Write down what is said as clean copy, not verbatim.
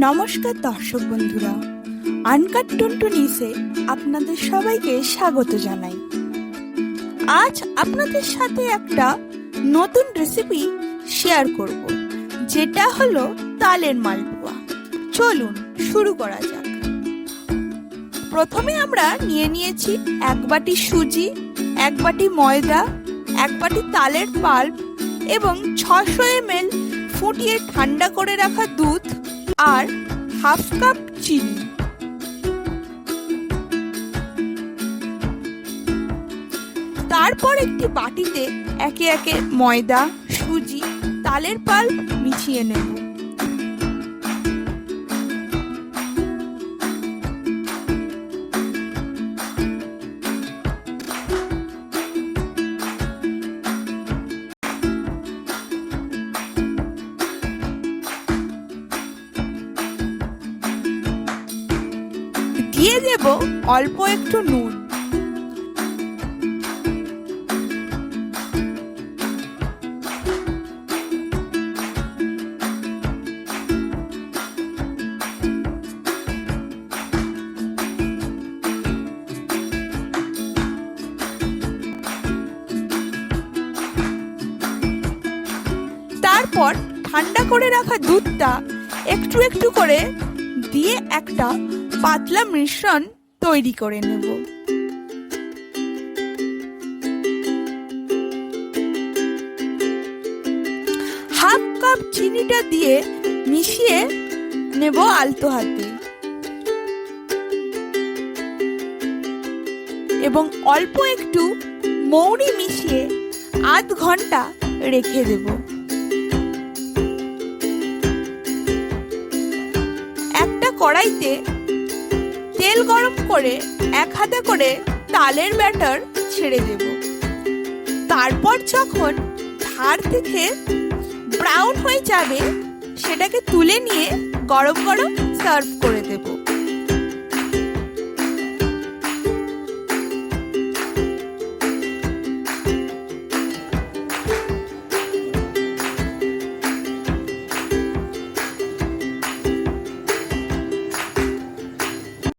নমস্কার দর্শক বন্ধুরা, আনকাট টুনটুনিসে আপনাদের সবাইকে স্বাগত জানাই। আজ আপনাদের সাথে একটা নতুন রেসিপি শেয়ার করব, যেটা হলো তালের মালপোয়া। চলুন শুরু করা যাক। প্রথমে আমরা নিয়েছি 1 বাটি সুজি, 1 বাটি ময়দা, 1 বাটি তালের পাল্প এবং 600 ml ফুটিয়ে ঠান্ডা করে রাখা দুধ আর হাফ কাপ চিনি। তারপর একটি বাটিতে একে একে ময়দা, সুজি, তালের পাল্প মিশিয়ে নেব। দিয়ে দেব অল্প একটু নুন। তারপর ঠান্ডা করে রাখা দুধটা একটু একটু করে দিয়ে একটা পাতলা মিশ্রণ তৈরি করে নেব। হাফ কাপ চিনিটা দিয়ে মিশিয়ে নেব আলতো হাতে এবং অল্প একটু মৌরি মিশিয়ে আধ ঘন্টা রেখে দেব। একটা কড়াইতে তেল গরম করে 1 হাতা করে তালের ব্যাটার ছেড়ে দেব। তারপর যখন ধার থেকে ব্রাউন হয়ে যাবে, সেটাকে তুলে নিয়ে গরম গরম সার্ভ করে দেব।